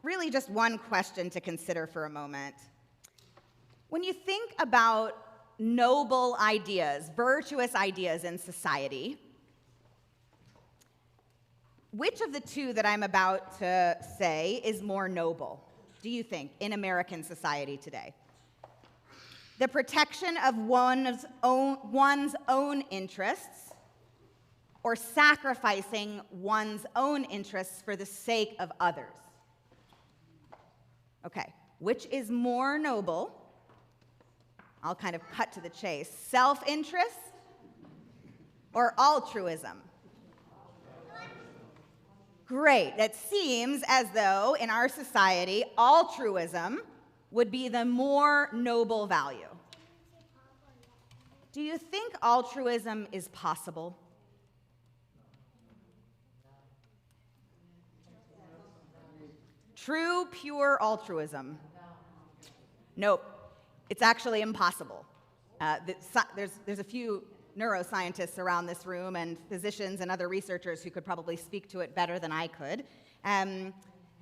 Really just one question to consider for a moment. When you think about noble ideas, virtuous ideas in society, which of the two that I'm about to say is more noble, do you think, in American society today? The protection of one's own interests, or sacrificing one's own interests for the sake of others? Okay, which is more noble? I'll kind of cut to the chase. Self-interest or altruism? Great. It seems as though in our society, altruism would be the more noble value. Do you think altruism is possible? True, pure altruism? Nope. It's actually impossible. There's a few neuroscientists around this room and physicians and other researchers who could probably speak to it better than I could.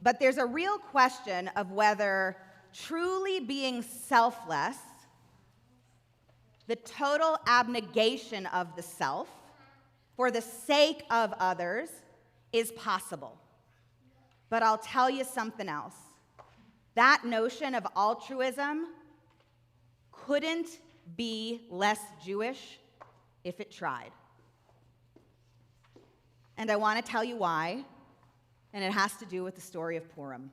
But there's a real question of whether truly being selfless, the total abnegation of the self for the sake of others, is possible. But I'll tell you something else. That notion of altruism couldn't be less Jewish if it tried. And I want to tell you why, and it has to do with the story of Purim.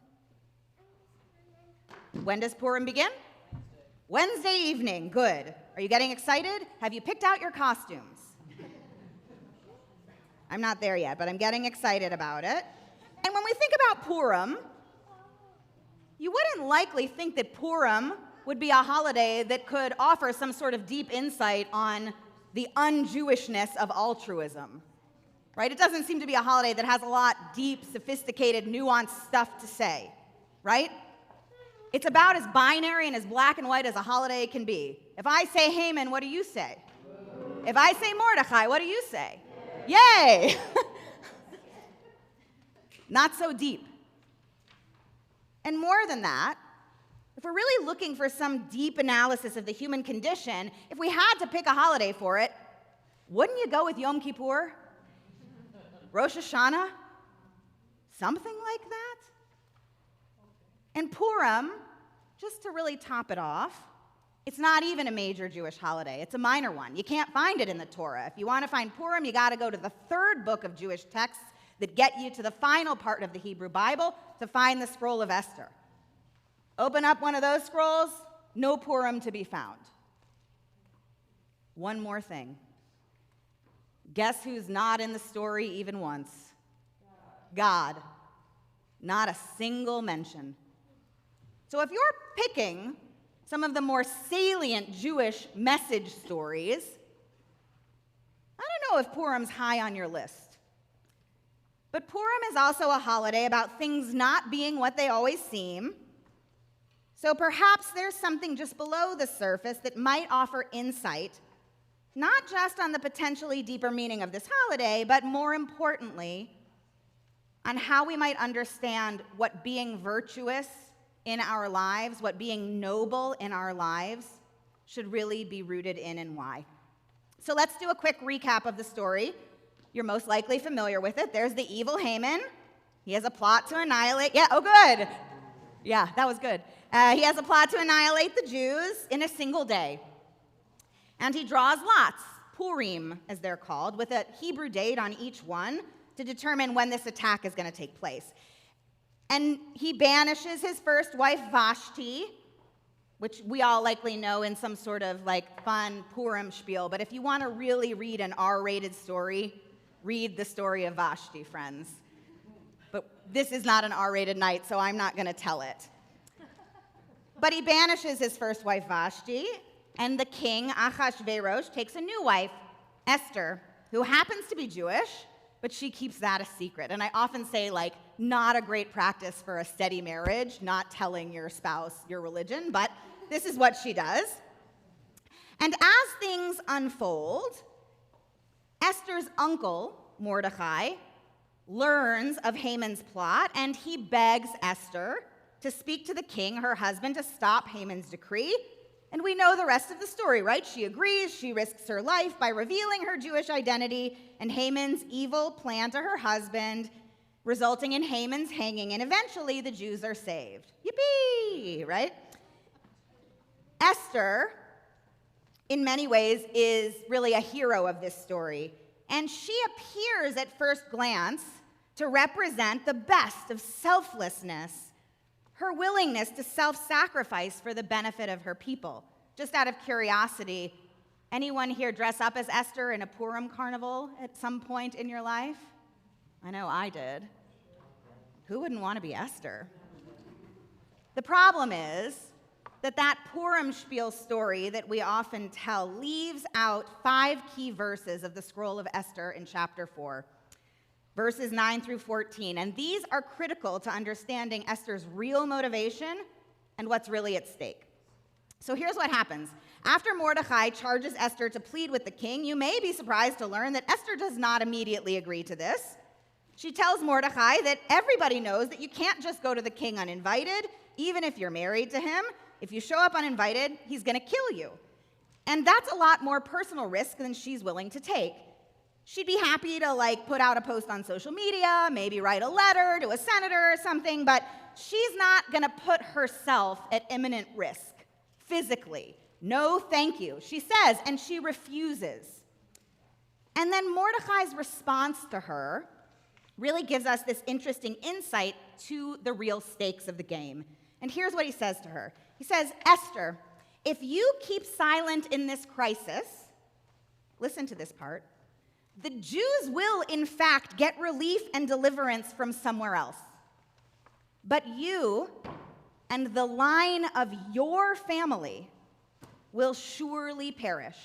When does Purim begin? Wednesday evening. Good. Are you getting excited? Have you picked out your costumes? I'm not there yet, but I'm getting excited about it. And when we think about Purim, you wouldn't likely think that Purim would be a holiday that could offer some sort of deep insight on the un-Jewishness of altruism, right? It doesn't seem to be a holiday that has a lot deep, sophisticated, nuanced stuff to say, right? It's about as binary and as black and white as a holiday can be. If I say Haman, what do you say? If I say Mordechai, what do you say? Yay! Not so deep. And more than that, if we're really looking for some deep analysis of the human condition, if we had to pick a holiday for it, wouldn't you go with Yom Kippur? Rosh Hashanah? Something like that? And Purim, just to really top it off, it's not even a major Jewish holiday. It's a minor one. You can't find it in the Torah. If you want to find Purim, you got to go to the third book of Jewish texts that get you to the final part of the Hebrew Bible to find the scroll of Esther. Open up one of those scrolls, no Purim to be found. One more thing. Guess who's not in the story even once? God. Not a single mention. So if you're picking some of the more salient Jewish message stories, I don't know if Purim's high on your list. But Purim is also a holiday about things not being what they always seem. So perhaps there's something just below the surface that might offer insight, not just on the potentially deeper meaning of this holiday, but more importantly, on how we might understand what being virtuous in our lives, what being noble in our lives should really be rooted in and why. So let's do a quick recap of the story. You're most likely familiar with it. There's the evil Haman. He has a plot to annihilate. Yeah, oh good. Yeah, that was good. He has a plot to annihilate the Jews in a single day. And he draws lots, Purim as they're called, with a Hebrew date on each one to determine when this attack is going to take place. And he banishes his first wife, Vashti, which we all likely know in some sort of like fun Purim spiel. But if you want to really read an R-rated story, read the story of Vashti, friends. But this is not an R-rated night, so I'm not going to tell it. But he banishes his first wife, Vashti, and the king, Achashverosh, takes a new wife, Esther, who happens to be Jewish, but she keeps that a secret. And I often say, like, not a great practice for a steady marriage, not telling your spouse your religion, but this is what she does. And as things unfold, Esther's uncle, Mordechai, learns of Haman's plot, and he begs Esther to speak to the king, her husband, to stop Haman's decree. And we know the rest of the story, right? She agrees. She risks her life by revealing her Jewish identity and Haman's evil plan to her husband, resulting in Haman's hanging, and eventually the Jews are saved. Yippee, right? Esther, in many ways, is really a hero of this story, and she appears at first glance to represent the best of selflessness, her willingness to self-sacrifice for the benefit of her people. Just out of curiosity, anyone here dress up as Esther in a Purim carnival at some point in your life? I know I did. Who wouldn't want to be Esther? The problem is that Purim spiel story that we often tell leaves out 5 key verses of the scroll of Esther in chapter 4. Verses 9 through 14, and these are critical to understanding Esther's real motivation and what's really at stake. So here's what happens. After Mordecai charges Esther to plead with the king, you may be surprised to learn that Esther does not immediately agree to this. She tells Mordecai that everybody knows that you can't just go to the king uninvited, even if you're married to him. If you show up uninvited, he's going to kill you. And that's a lot more personal risk than she's willing to take. She'd be happy to put out a post on social media, maybe write a letter to a senator or something, but she's not going to put herself at imminent risk physically. No, thank you, she says, and she refuses. And then Mordecai's response to her really gives us this interesting insight to the real stakes of the game. And here's what he says to her. He says, Esther, if you keep silent in this crisis, listen to this part, the Jews will, in fact, get relief and deliverance from somewhere else. But you and the line of your family will surely perish.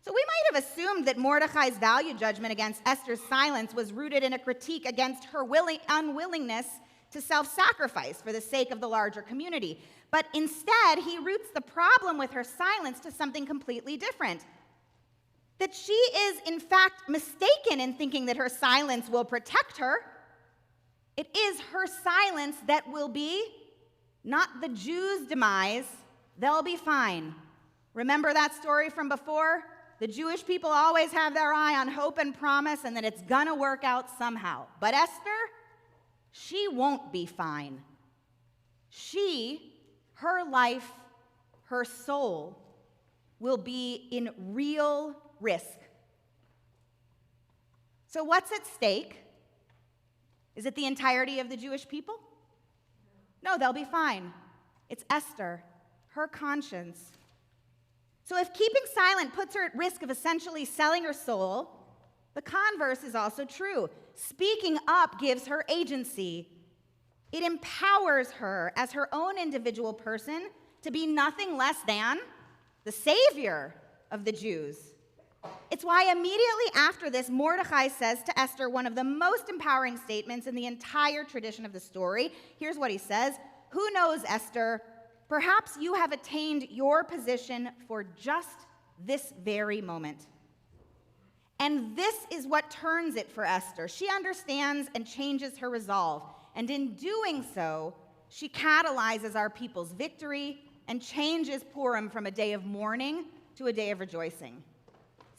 So we might have assumed that Mordecai's value judgment against Esther's silence was rooted in a critique against her unwillingness to self-sacrifice for the sake of the larger community. But instead, he roots the problem with her silence to something completely different. That she is, in fact, mistaken in thinking that her silence will protect her. It is her silence that will be, not the Jews' demise. They'll be fine. Remember that story from before? The Jewish people always have their eye on hope and promise and that it's going to work out somehow. But Esther, she won't be fine. Her life, her soul, will be in real risk. So what's at stake? Is it the entirety of the Jewish people? No, they'll be fine. It's Esther, her conscience. So if keeping silent puts her at risk of essentially selling her soul, the converse is also true. Speaking up gives her agency. It empowers her as her own individual person to be nothing less than the savior of the Jews. It's why immediately after this, Mordecai says to Esther one of the most empowering statements in the entire tradition of the story. Here's what he says. Who knows, Esther? Perhaps you have attained your position for just this very moment. And this is what turns it for Esther. She understands and changes her resolve. And in doing so, she catalyzes our people's victory and changes Purim from a day of mourning to a day of rejoicing.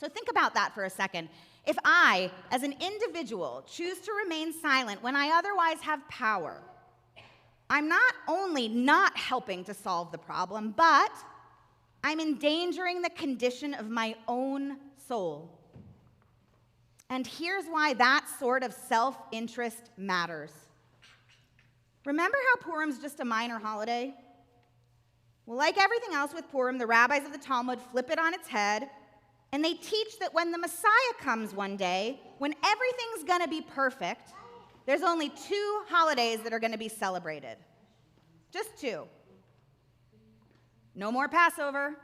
So think about that for a second. If I, as an individual, choose to remain silent when I otherwise have power, I'm not only not helping to solve the problem, but I'm endangering the condition of my own soul. And here's why that sort of self-interest matters. Remember how Purim's just a minor holiday? Well, like everything else with Purim, the rabbis of the Talmud flip it on its head, and they teach that when the Messiah comes one day, when everything's going to be perfect, there's only 2 holidays that are going to be celebrated. Just 2. No more Passover.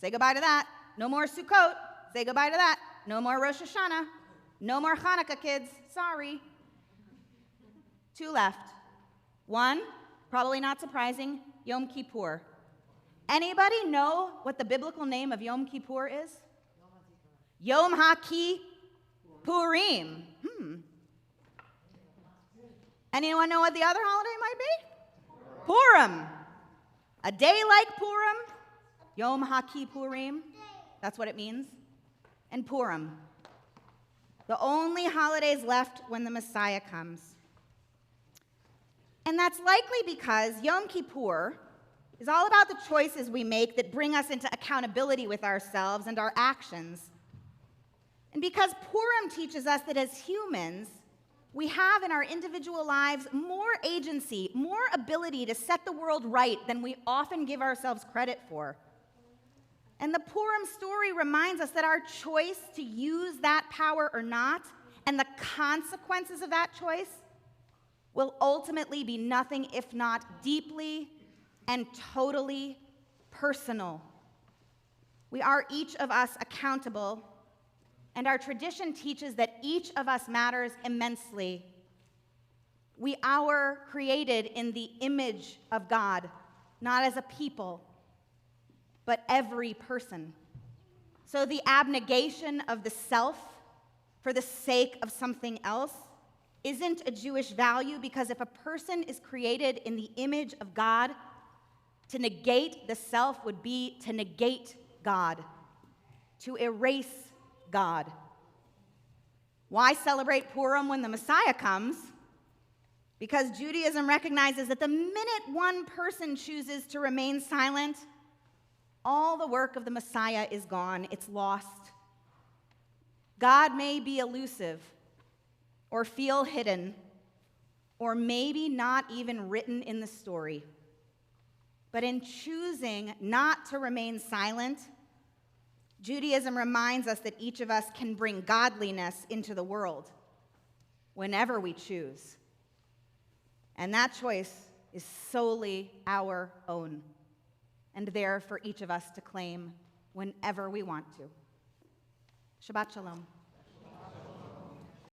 Say goodbye to that. No more Sukkot. Say goodbye to that. No more Rosh Hashanah. No more Hanukkah, kids. Sorry. 2 left. 1, probably not surprising, Yom Kippur. Anybody know what the biblical name of Yom Kippur is? Yom HaKi? Purim. Anyone know what the other holiday might be? Purim. A day like Purim, Yom HaKippurim, that's what it means. And Purim, the only holidays left when the Messiah comes. And that's likely because Yom Kippur is all about the choices we make that bring us into accountability with ourselves and our actions. And because Purim teaches us that as humans, we have in our individual lives more agency, more ability to set the world right than we often give ourselves credit for. And the Purim story reminds us that our choice to use that power or not, and the consequences of that choice, will ultimately be nothing if not deeply and totally personal. We are each of us accountable, and our tradition teaches that each of us matters immensely. We are created in the image of God, not as a people, but every person. So the abnegation of the self for the sake of something else isn't a Jewish value, because if a person is created in the image of God, to negate the self would be to negate God, to erase God. Why celebrate Purim when the Messiah comes? Because Judaism recognizes that the minute one person chooses to remain silent, all the work of the Messiah is gone. It's lost. God may be elusive or feel hidden, or maybe not even written in the story. But in choosing not to remain silent, Judaism reminds us that each of us can bring godliness into the world whenever we choose. And that choice is solely our own, and there for each of us to claim whenever we want to. Shabbat Shalom.